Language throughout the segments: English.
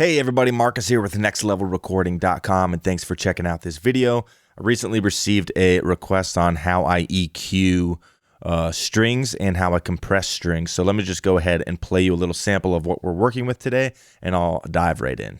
Hey everybody, Marcus here with nextlevelrecording.com, and thanks for checking out this video. I recently received a request on how I EQ strings and how I compress strings. So let me just go ahead and play you a little sample of what we're working with today, and I'll dive right in.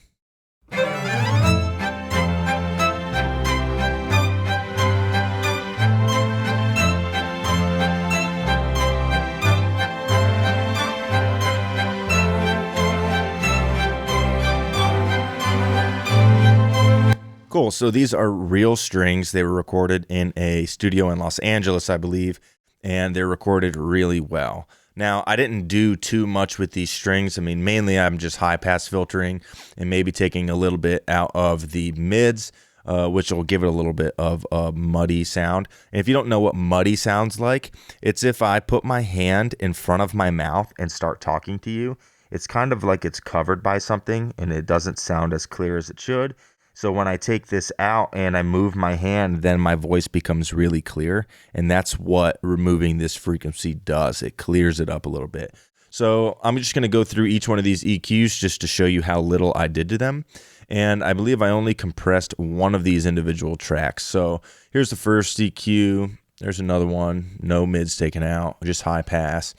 Cool, so these are real strings. They were recorded in a studio in Los Angeles, I believe, and they're recorded really well. Now, I didn't do too much with these strings. I mean, mainly I'm just high-pass filtering and maybe taking a little bit out of the mids, which will give it a little bit of a muddy sound. And if you don't know what muddy sounds like, it's if I put my hand in front of my mouth and start talking to you. It's kind of like it's covered by something and it doesn't sound as clear as it should. So when I take this out and I move my hand, then my voice becomes really clear. And that's what removing this frequency does. It clears it up a little bit. So I'm just going to go through each one of these EQs just to show you how little I did to them. And I believe I only compressed one of these individual tracks. So here's the first EQ. There's another one. No mids taken out, just high pass.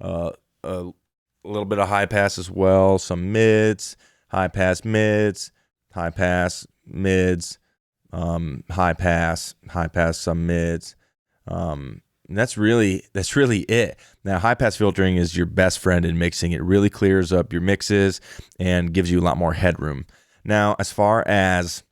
A little bit of high pass as well. Some mids, high pass mids. High pass, mids, high pass, some mids. That's really it. Now, high pass filtering is your best friend in mixing. It really clears up your mixes and gives you a lot more headroom. Now, as far as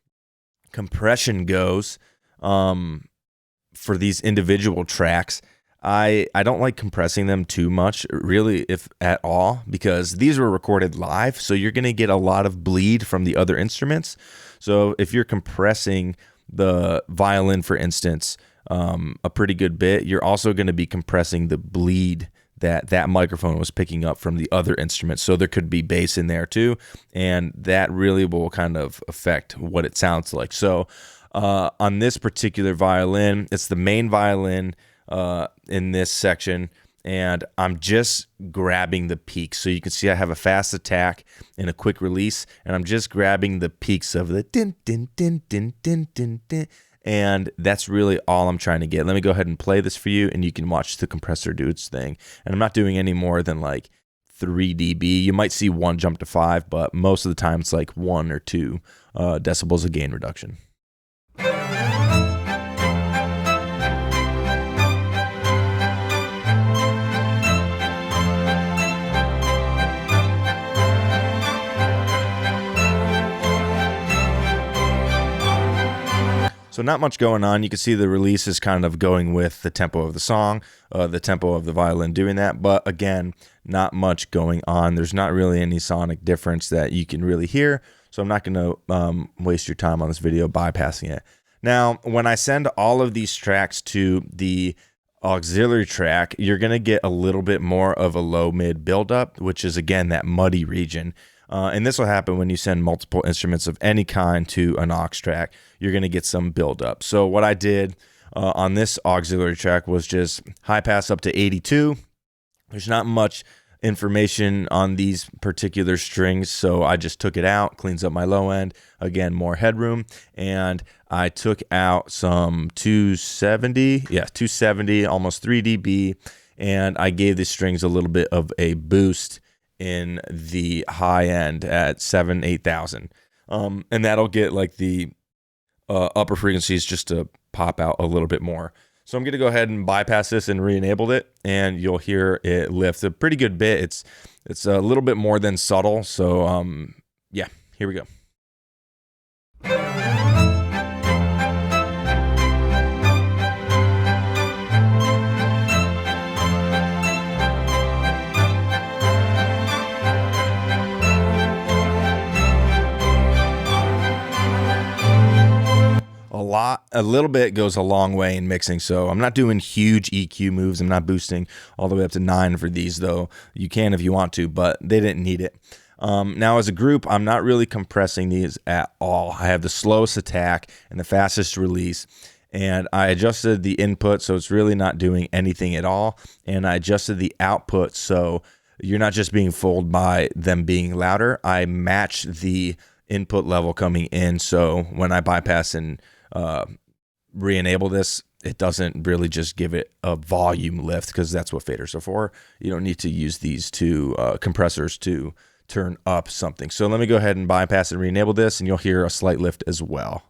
compression goes, for these individual tracks, I don't like compressing them too much, really, if at all, because these were recorded live, so you're going to get a lot of bleed from the other instruments. So if you're compressing the violin, for instance, a pretty good bit, you're also going to be compressing the bleed that microphone was picking up from the other instruments. So there could be bass in there too, and that really will kind of affect what it sounds like. So on this particular violin, it's the main violin in this section, and I'm just grabbing the peaks. So you can see I have a fast attack and a quick release, and I'm just grabbing the peaks of the din din din din din din din, and that's really all I'm trying to get. Let me go ahead and play this for you, and you can watch the compressor do its thing. And I'm not doing any more than like 3 dB. You might see one jump to 5, but most of the time it's like 1 or 2 decibels of gain reduction. So not much going on. You can see the release is kind of going with the tempo of the song, the tempo of the violin doing that. But again, not much going on. There's not really any sonic difference that you can really hear. So I'm not going to waste your time on this video bypassing it. Now, when I send all of these tracks to the auxiliary track, you're going to get a little bit more of a low mid buildup, which is again that muddy region. And this will happen when you send multiple instruments of any kind to an aux track. You're going to get some buildup. So what I did on this auxiliary track was just high pass up to 82. There's not much information on these particular strings, so I just took it out, cleans up my low end. Again, more headroom. And I took out some 270, almost 3 dB. And I gave the strings a little bit of a boost in the high end at 8,000, and that'll get like the upper frequencies just to pop out a little bit more. So I'm gonna go ahead and bypass this and re-enabled it, and you'll hear it lift a pretty good bit. It's a little bit more than subtle. So yeah, here we go. A little bit goes a long way in mixing, so I'm not doing huge EQ moves. I'm not boosting all the way up to 9 for these, though. You can if you want to, but they didn't need it. Now, as a group, I'm not really compressing these at all. I have the slowest attack and the fastest release, and I adjusted the input, so it's really not doing anything at all, and I adjusted the output, so you're not just being fooled by them being louder. I match the input level coming in, so when I bypass and re-enable this, it doesn't really just give it a volume lift, because that's what faders are for. You don't need to use these two compressors to turn up something. So let me go ahead and bypass and re-enable this, and you'll hear a slight lift as well.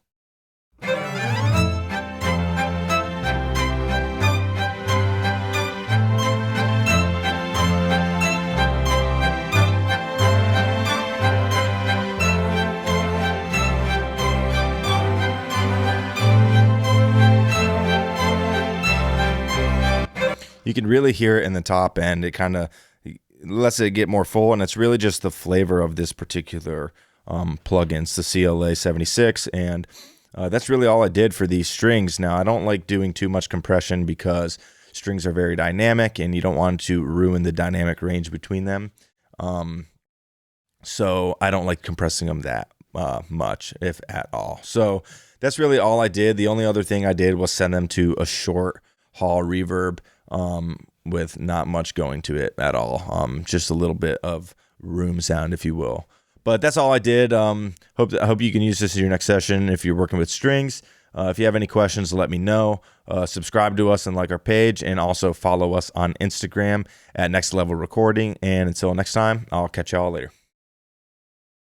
You can really hear it in the top end. It kind of lets it get more full, and it's really just the flavor of this particular plugins, the CLA 76, and that's really all I did for these strings. Now, I don't like doing too much compression because strings are very dynamic, and you don't want to ruin the dynamic range between them. So I don't like compressing them that much, if at all. So that's really all I did. The only other thing I did was send them to a short Hall reverb with not much going to it at all. Just a little bit of room sound, if you will. But that's all I did. I hope you can use this in your next session if you're working with strings. If you have any questions, let me know. Subscribe to us and like our page, and also follow us on Instagram at Next Level Recording. And until next time, I'll catch y'all later.